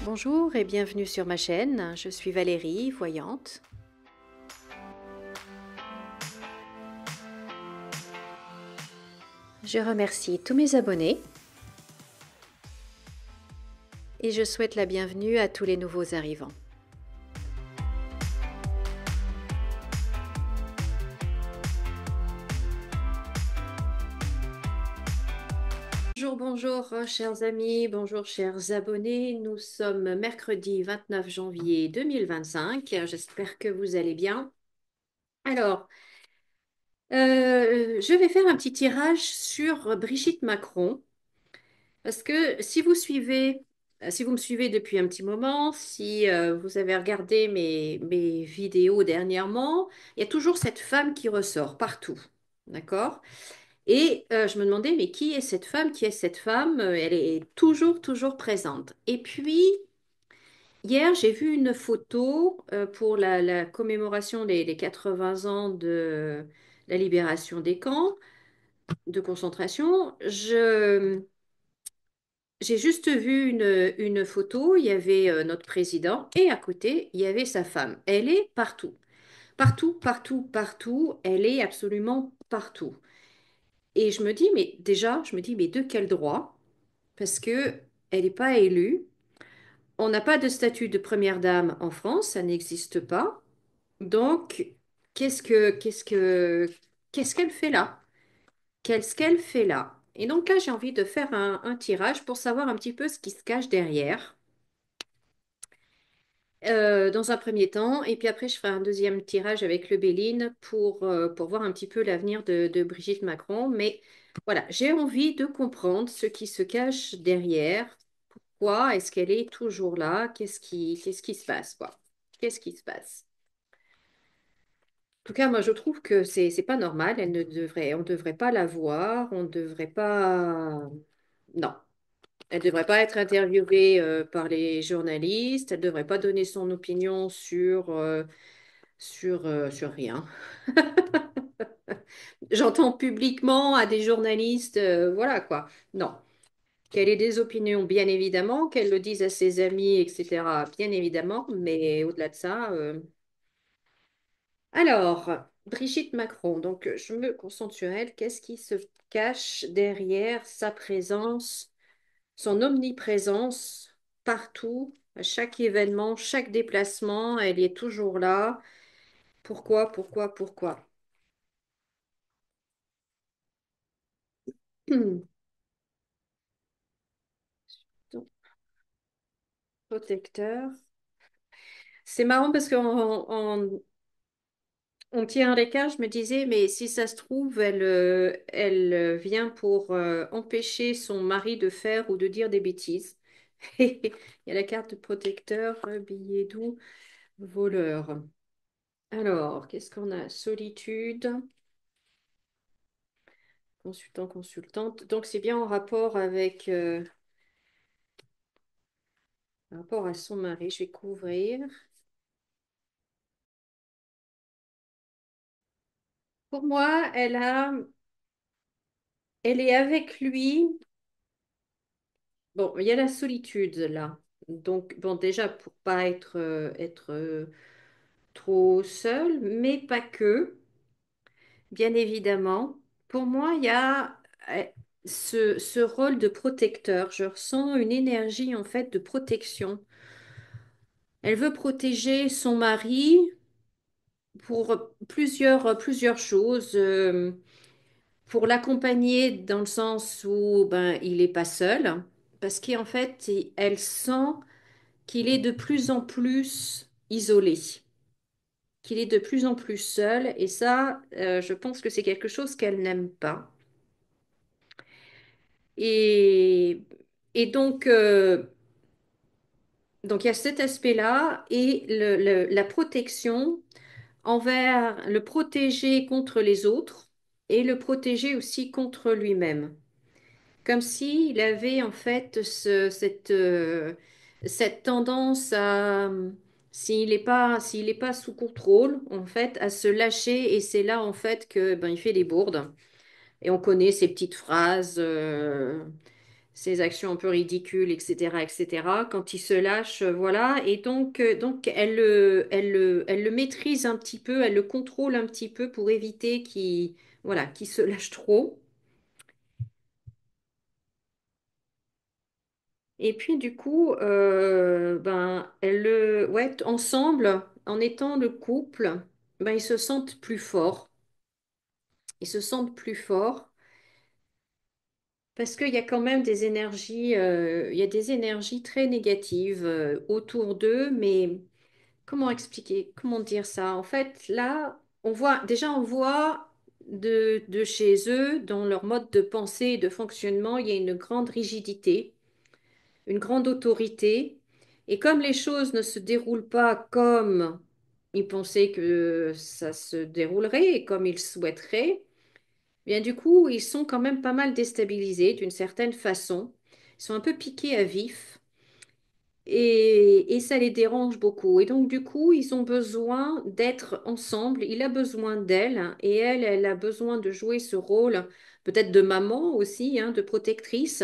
Bonjour et bienvenue sur ma chaîne, je suis Valérie, voyante. Je remercie tous mes abonnés et je souhaite la bienvenue à tous les nouveaux arrivants. Bonjour, bonjour chers amis, bonjour chers abonnés. Nous sommes mercredi 29 janvier 2025. J'espère que vous allez bien. Alors, je vais faire un petit tirage sur Brigitte Macron. Parce que si vous me suivez depuis un petit moment, si vous avez regardé mes vidéos dernièrement, il y a toujours cette femme qui ressort partout. D'accord? Et je me demandais, mais qui est cette femme? Qui est cette femme? Elle est toujours, toujours présente. Et puis, hier, j'ai vu une photo pour la commémoration des 80 ans de la libération des camps de concentration. J'ai juste vu une photo, il y avait notre président et à côté, il y avait sa femme. Elle est partout. Partout, partout, partout. Elle est absolument partout. Et je me dis, mais déjà, je me dis, mais de quel droit? Parce que elle n'est pas élue. On n'a pas de statut de première dame en France, ça n'existe pas. Donc, qu'est-ce qu'elle fait là? Qu'est-ce qu'elle fait là? Et donc là, j'ai envie de faire un tirage pour savoir un petit peu ce qui se cache derrière. Dans un premier temps, et puis après je ferai un deuxième tirage avec le Béline pour voir un petit peu l'avenir de Brigitte Macron. Mais voilà, j'ai envie de comprendre ce qui se cache derrière. Pourquoi est-ce qu'elle est toujours là? Qu'est-ce qui se passe, quoi? Qu'est-ce qui se passe? En tout cas, moi je trouve que c'est pas normal. On devrait pas la voir. On devrait pas. Non. Elle ne devrait pas être interviewée par les journalistes, elle ne devrait pas donner son opinion sur rien. J'entends publiquement à des journalistes, voilà quoi. Non. Qu'elle ait des opinions, bien évidemment, qu'elle le dise à ses amis, etc., bien évidemment, mais au-delà de ça. Alors, Brigitte Macron, donc je me concentre sur elle. Qu'est-ce qui se cache derrière sa présence? Son omniprésence partout, à chaque événement, chaque déplacement, elle est toujours là. Pourquoi, pourquoi, pourquoi? Donc, protecteur. C'est marrant parce on tient l'écart, je me disais, mais si ça se trouve, elle vient pour empêcher son mari de faire ou de dire des bêtises. Il y a la carte de protecteur, billet doux, voleur. Alors, qu'est-ce qu'on a? Solitude. Consultant, consultante. Donc, c'est bien en rapport avec, par rapport à son mari. Je vais couvrir. Pour moi, elle est avec lui. Bon, il y a la solitude là. Donc, bon, déjà pour pas être trop seule, mais pas que, bien évidemment. Pour moi, il y a euh, ce rôle de protecteur. Je ressens une énergie en fait de protection. Elle veut protéger son mari pour plusieurs choses. Pour l'accompagner dans le sens où ben, il n'est pas seul, parce qu'en fait, elle sent qu'il est de plus en plus isolé, qu'il est de plus en plus seul, et ça, je pense que c'est quelque chose qu'elle n'aime pas. Et, et donc il y a cet aspect-là, et la protection envers le protéger contre les autres et le protéger aussi contre lui-même. Comme s'il avait en fait cette tendance à, s'il est pas sous contrôle, en fait, à se lâcher et c'est là en fait que ben, il fait des bourdes. Et on connaît ces petites phrases, ses actions un peu ridicules, etc., etc. Quand il se lâche, voilà. Et donc elle le maîtrise un petit peu, elle le contrôle un petit peu pour éviter voilà, qu'il se lâche trop. Et puis du coup, ben, ouais, ensemble, en étant le couple, ben, ils se sentent plus forts. Ils se sentent plus forts parce qu'il y a quand même des énergies, il y a des énergies très négatives autour d'eux, mais comment expliquer, comment dire ça? En fait, là, on voit de chez eux, dans leur mode de pensée et de fonctionnement, il y a une grande rigidité, une grande autorité. Et comme les choses ne se déroulent pas comme ils pensaient que ça se déroulerait et comme ils souhaiteraient, bien du coup, ils sont quand même pas mal déstabilisés d'une certaine façon. Ils sont un peu piqués à vif et ça les dérange beaucoup. Et donc, du coup, ils ont besoin d'être ensemble. Il a besoin d'elle et elle a besoin de jouer ce rôle, peut-être de maman aussi, hein, de protectrice,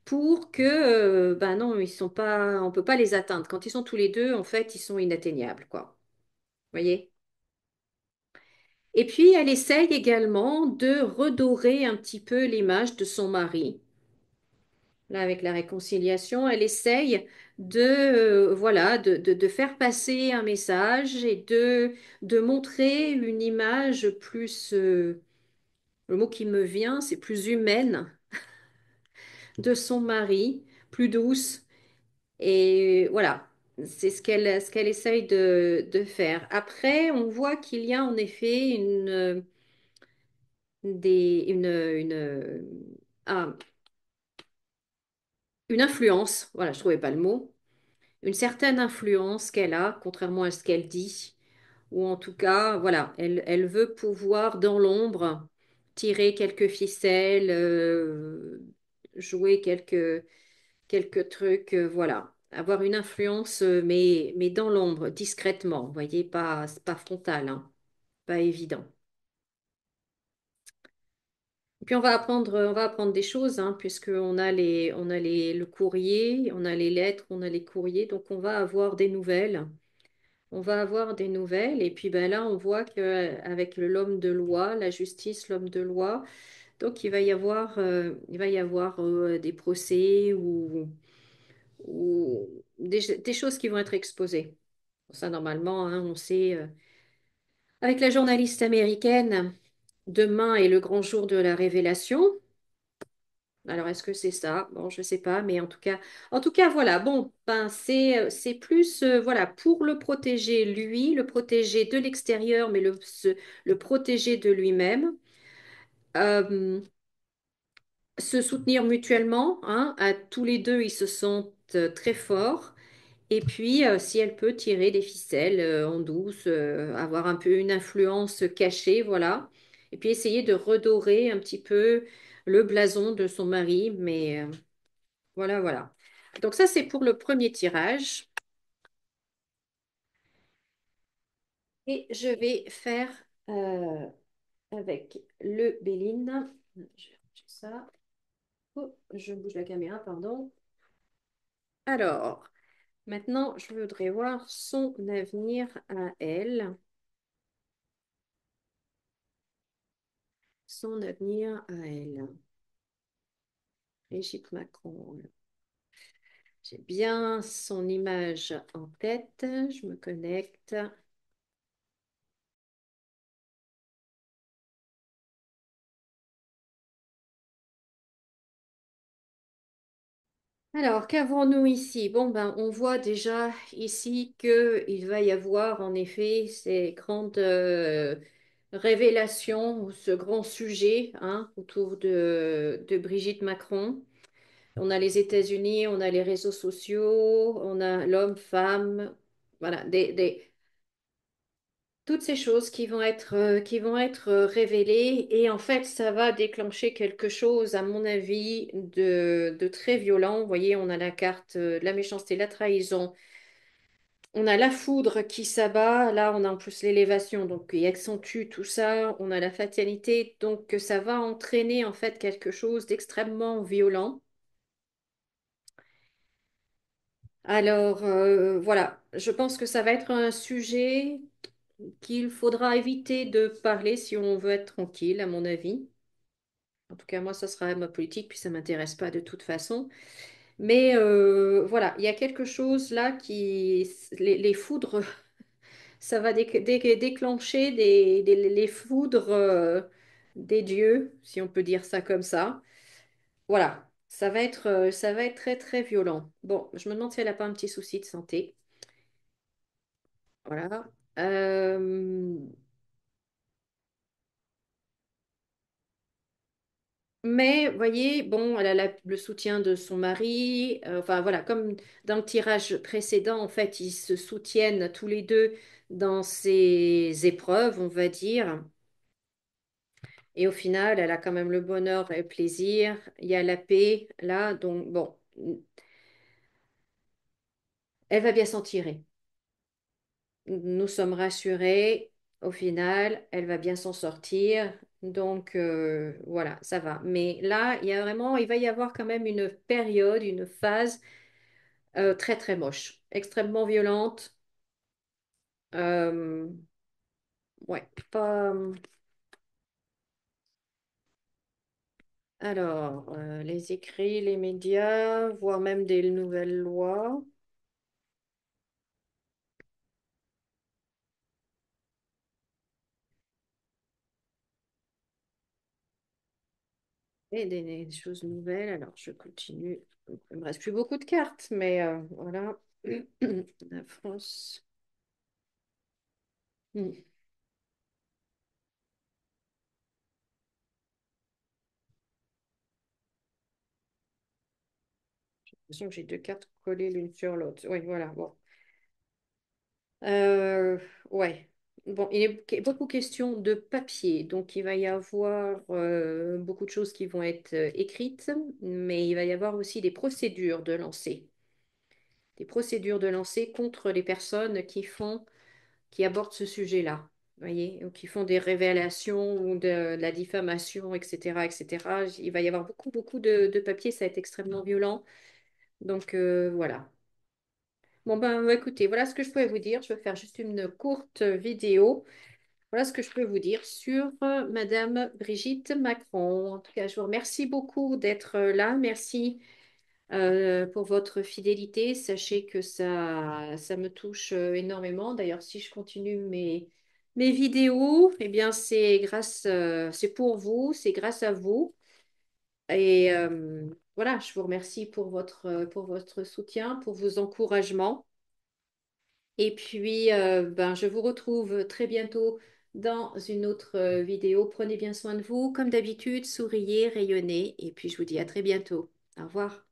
pour que, ben non, ils sont pas, on peut pas les atteindre. Quand ils sont tous les deux, en fait, ils sont inatteignables, quoi. Vous voyez? Et puis, elle essaye également de redorer un petit peu l'image de son mari. Là, avec la réconciliation, elle essaye voilà, de faire passer un message et de montrer une image plus, le mot qui me vient, c'est plus humaine de son mari, plus douce. Et voilà, c'est ce qu'elle essaye de faire. Après, on voit qu'il y a en effet ah, une influence, voilà, je trouvais pas le mot, une certaine influence qu'elle a, contrairement à ce qu'elle dit, ou en tout cas, voilà, elle veut pouvoir dans l'ombre tirer quelques ficelles, jouer quelques trucs, voilà, avoir une influence, mais dans l'ombre, discrètement, vous voyez, c'est pas frontal, hein, pas évident. Et puis on va apprendre des choses, hein, puisqu'on a le courrier, on a les lettres, on a les courriers, donc on va avoir des nouvelles. On va avoir des nouvelles, et puis ben là, on voit qu'avec l'homme de loi, la justice, l'homme de loi, donc il va y avoir des procès ou des choses qui vont être exposées. Ça, normalement, hein, on sait, avec la journaliste américaine, demain est le grand jour de la révélation. Alors, est-ce que c'est ça? Bon, je sais pas, mais en tout cas, voilà. Bon, ben, c'est plus, voilà, pour le protéger lui, le protéger de l'extérieur, mais le protéger de lui-même. Euh, Se soutenir mutuellement, hein, à tous les deux, ils se sentent très forts. Et puis, si elle peut tirer des ficelles en douce, avoir un peu une influence cachée, voilà. Et puis essayer de redorer un petit peu le blason de son mari, mais voilà, voilà. Donc ça, c'est pour le premier tirage. Et je vais faire avec le Béline. Je vais ranger ça. Oh, je bouge la caméra, pardon. Alors, maintenant, je voudrais voir son avenir à elle. Son avenir à elle. Brigitte Macron. J'ai bien son image en tête. Je me connecte. Alors, qu'avons-nous ici? Bon, ben, on voit déjà ici qu'il va y avoir en effet ces grandes révélations, ce grand sujet, hein, autour de Brigitte Macron. On a les États-Unis, on a les réseaux sociaux, on a l'homme, femme, voilà, toutes ces choses qui vont être révélées. Et en fait, ça va déclencher quelque chose, à mon avis, de très violent. Vous voyez, on a la carte de la méchanceté, la trahison. On a la foudre qui s'abat. Là, on a en plus l'élévation, donc qui accentue tout ça. On a la fatalité. Donc, ça va entraîner en fait quelque chose d'extrêmement violent. Alors, voilà, je pense que ça va être un sujet qu'il faudra éviter de parler si on veut être tranquille, à mon avis. En tout cas, moi, ça sera ma politique, puis ça m'intéresse pas de toute façon. Mais voilà, il y a quelque chose là qui... Les foudres, ça va déclencher les foudres des dieux, si on peut dire ça comme ça. Voilà, ça va être très, très violent. Bon, je me demande si elle n'a pas un petit souci de santé. Voilà. Euh, mais, vous voyez, bon, elle a le soutien de son mari. Enfin, voilà, comme dans le tirage précédent, en fait, ils se soutiennent tous les deux dans ces épreuves, on va dire. Et au final, elle a quand même le bonheur et le plaisir. Il y a la paix, là. Donc, bon, elle va bien s'en tirer. Nous sommes rassurés. Au final, elle va bien s'en sortir. Donc, voilà, ça va. Mais là, il va y avoir quand même une période, une phase très, très moche, extrêmement violente. Euh, ouais, pas. Alors, les écrits, les médias, voire même des nouvelles lois. Et des choses nouvelles. Alors, je continue. Il ne me reste plus beaucoup de cartes, mais voilà. La France. Hmm. J'ai l'impression que j'ai deux cartes collées l'une sur l'autre. Oui, voilà. Bon. Euh, ouais. Bon, il est beaucoup question de papier, donc il va y avoir beaucoup de choses qui vont être écrites, mais il va y avoir aussi des procédures de lancer. Des procédures de lancer contre les personnes qui abordent ce sujet-là. Voyez, ou qui font des révélations ou de la diffamation, etc., etc. Il va y avoir beaucoup, beaucoup de papiers, ça va être extrêmement violent. Donc voilà. Bon ben écoutez, voilà ce que je pouvais vous dire. Je vais faire juste une courte vidéo. Voilà ce que je peux vous dire sur Madame Brigitte Macron. En tout cas, je vous remercie beaucoup d'être là. Merci pour votre fidélité. Sachez que ça me touche énormément. D'ailleurs, si je continue mes vidéos, eh bien, c'est pour vous, c'est grâce à vous. Et voilà, je vous remercie pour votre soutien, pour vos encouragements. Et puis, ben, je vous retrouve très bientôt dans une autre vidéo. Prenez bien soin de vous. Comme d'habitude, souriez, rayonnez. Et puis, je vous dis à très bientôt. Au revoir.